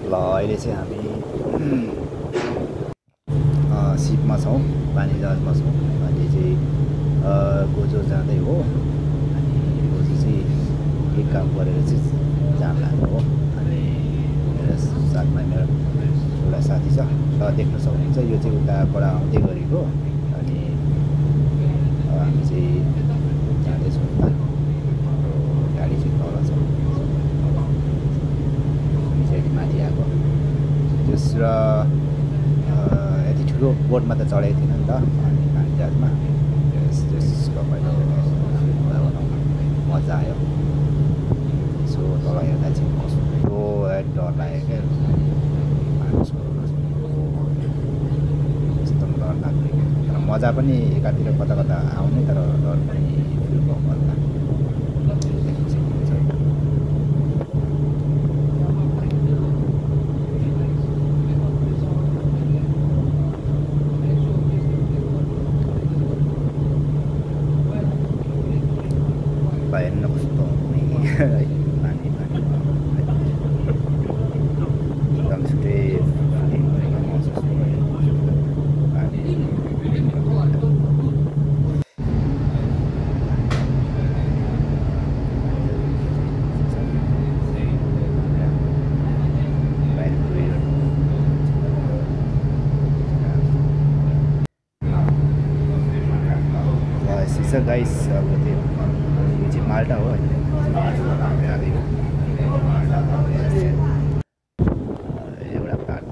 ल अहिले चाहिँ हामी सिपमा छौँ, पानी जहाजमा छौँ। अहिले चाहिँ गोजो जाँदै हो। अनि गोजो चाहिँ एक काम गरेर चाहिँ जान लाग्यो हो। अनि मेरो साथमा मेरो एउटा साथी छ, र देख्न सक्नुहुन्छ यो चाहिँ उताबाट आउँदै गरेको। अनि हामी चाहिँ जाँदैछौँ उता। गाडी चाहिँ तल छ, हामी चाहिँ माथि आएको त्यस। र यति ठुलो बोटमा त चढेको थिएन नि त, अनि पानी जहाजमा त्यस रमाइलो मजा आयो। यसो तल हेर्दा चाहिँ कस्तो डर लाग्यो क्या, यस्तो डर लाग्ने क्या। तर मजा पनि एकातिर कता कता आउने, तर डर पनि फिल भएको होला। देख्न सक्नुहुन्छ हेर्न कस्तो है पानी एकदम छुट्टै फिलिङ गरेको महसुस भयो। So guys, अब त्यो यो चाहिँ माल्टा हो होइन, एउटा पार्ट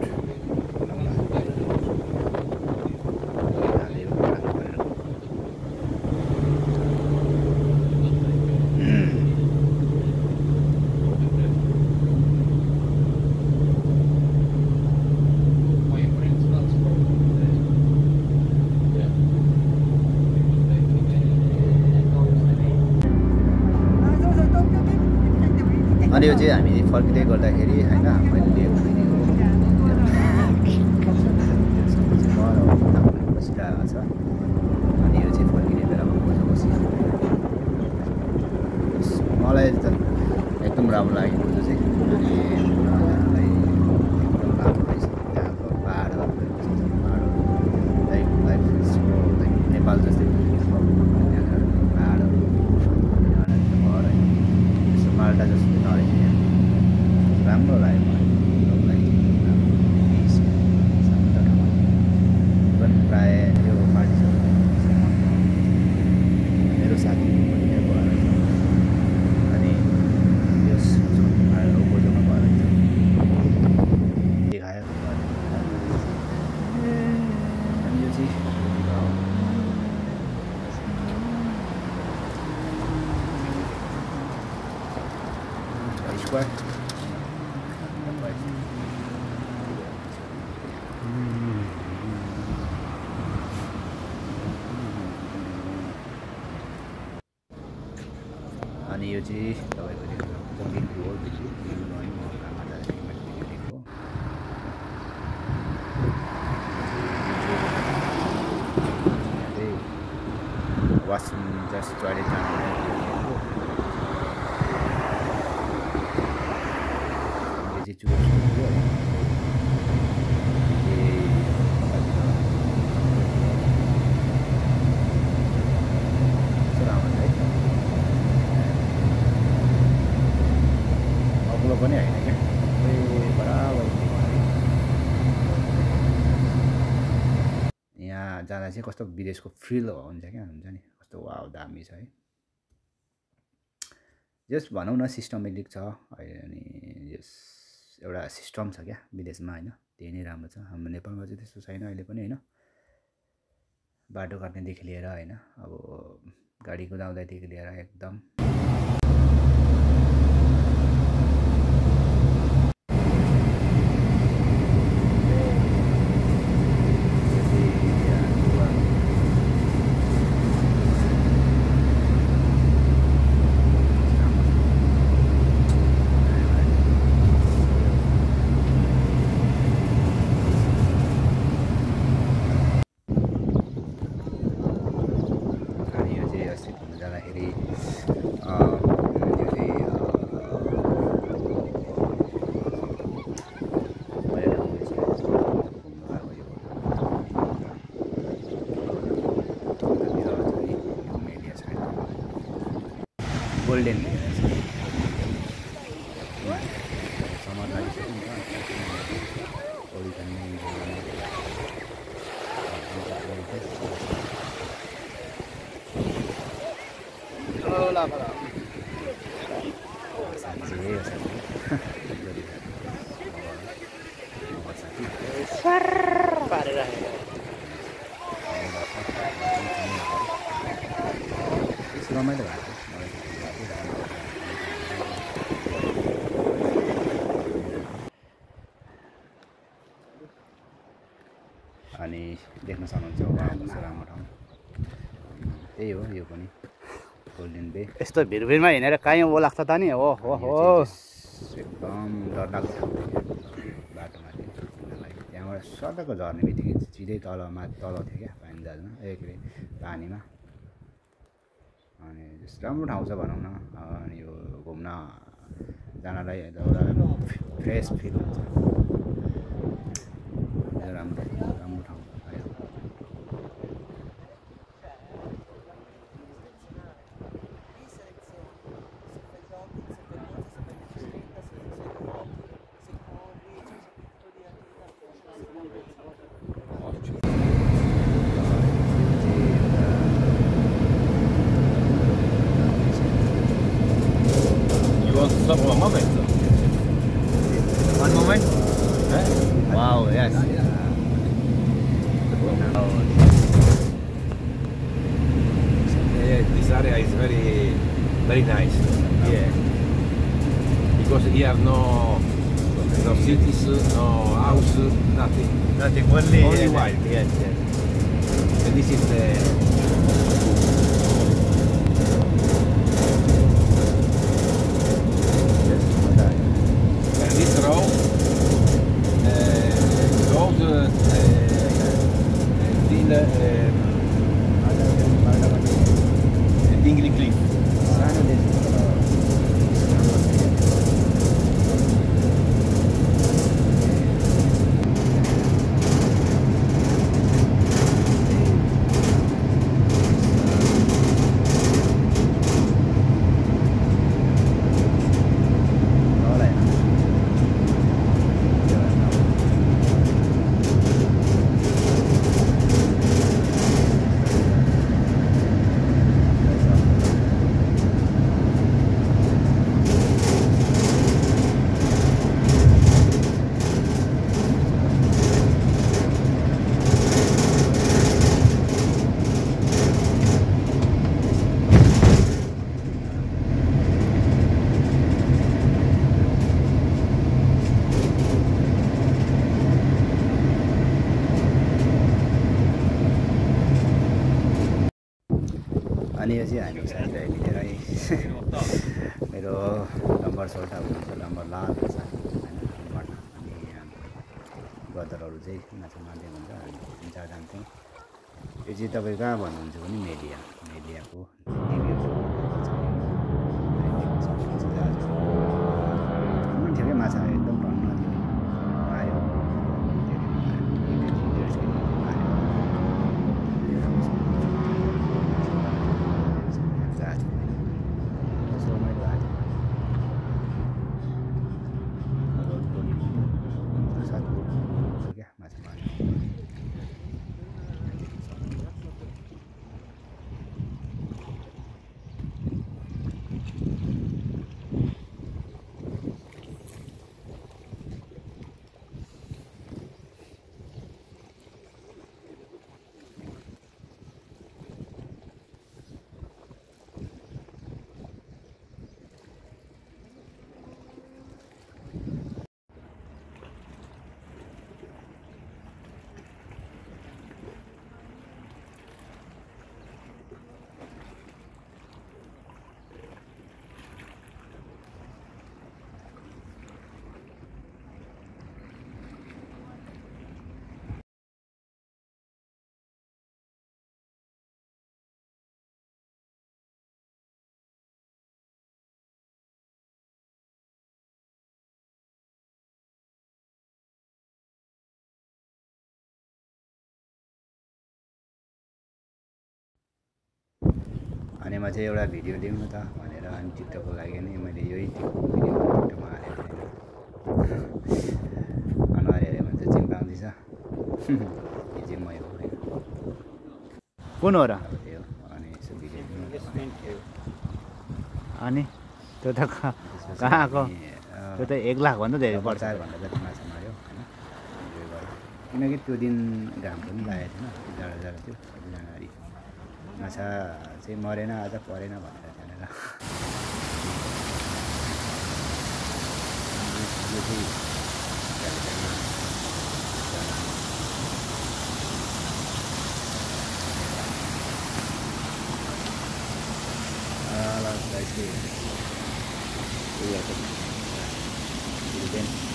अनि यो चाहिँ हामी फर्किँदै गर्दाखेरि होइन मैले लिएको बसिरहेको छ। अनि यो चाहिँ फर्किने बेलामा बसिरहेको मलाई त एकदम राम्रो लाग्यो जो चाहिँ। अनि एकदम राम्रो रहेछ त्यहाँको पाहाड नेपाल जस्तै पाहाडहरू माल्टा जस्तो नरहेछ, राम्रो लाग्यो मलाई। पनि प्रायः यो पार्टीसँग मेरो साथी पनि यहाँ भएर छ। अनि यो गोजोमा भएर देखायो। अनि यो चाहिँ square. अनि यो चाहिँ तपाईँको जङ्गिङ रोडदेखि वासरुम जस्ट टोयलेट जानु पनि होइन क्या, बराबर। यहाँ जाँदा चाहिँ कस्तो विदेशको फिल हुन्छ क्या, हुन्छ नि कस्तो वाउ दामी छ है। जस्ट भनौँ न सिस्टमेटिक छ अहिले। अनि यस एउटा सिस्टम छ क्या विदेशमा होइन, त्यही नै राम्रो छ। हाम्रो नेपालमा चाहिँ त्यस्तो छैन अहिले पनि होइन। बाटो काट्नेदेखि लिएर होइन, अब गाडी कुदाउँदादेखि लिएर एकदम जाँदाखेरि गोल्डेन भे रहेछ समर लागिसक्यो नि त पौडी खेल्ने रमाइलो भएको अनि देख्न सक्नुहुन्छ कस्तो राम्रो ठाउँ त्यही हो यो पनि गोल्डेन बे यस्तो भिरभिरमा हिँडेर कहीँ ओ लाग्छ त नि हो एकदम डरलाग्दो बाटोमा त्यहाँबाट सडकको झर्ने बित्तिकै सिधै तल थियो क्या पानी जहाजमा के अरे पानीमा अनि राम्रो ठाउँ छ भनौँ न अनि यो घुम्न जानलाई एउटा फ्रेस फिल हुन्छ राम्रो ठाउँ Stop for a moment. One moment. Wow, yes. This area is very nice. Yeah. Because here no cities, no house, nothing. Nothing, only wild. Yes. And this is the road goes till Dingley Cliff. अनि यो चाहिँ हामी साथीभाइ मिलेर मेरो number सोल्टा हुनुहुन्छ number लाल छ होइन नम्बर अनि ब्रदरहरू चाहिँ माछा मार्दै हुन्छ हामी तिन चारजना चाहिँ यो चाहिँ तपाईँ कहाँ भन्नुहुन्छ भने मेडियाको ठिकै माछा एकदम टन्न आयो अनि म चाहिँ एउटा भिडियो लिउँ न त भनेर अनि टिकटकको लागि नै मैले यही भिडियो टिकटकमा हालेको थिएँ अनुहार हेऱ्यो भने चाहिँ चिम्पाउँदैछ यो चाहिँ मै हो कुन हो र त्यो अनि यसो भिडियो अनि त्यो त कहाँको त्यो त 1 लाख भन्दा धेरै पर्छ 4 घन्टा जति माछा माऱ्यो होइन इन्जोय गर्यो किनकि त्यो दिन घाम पनि लागेको थिएन जाडो जाडो थियो सबैजनाले माछा चाहिँ मरेन आज परेन भनेर त्यहाँनिर यो चाहिँ guys,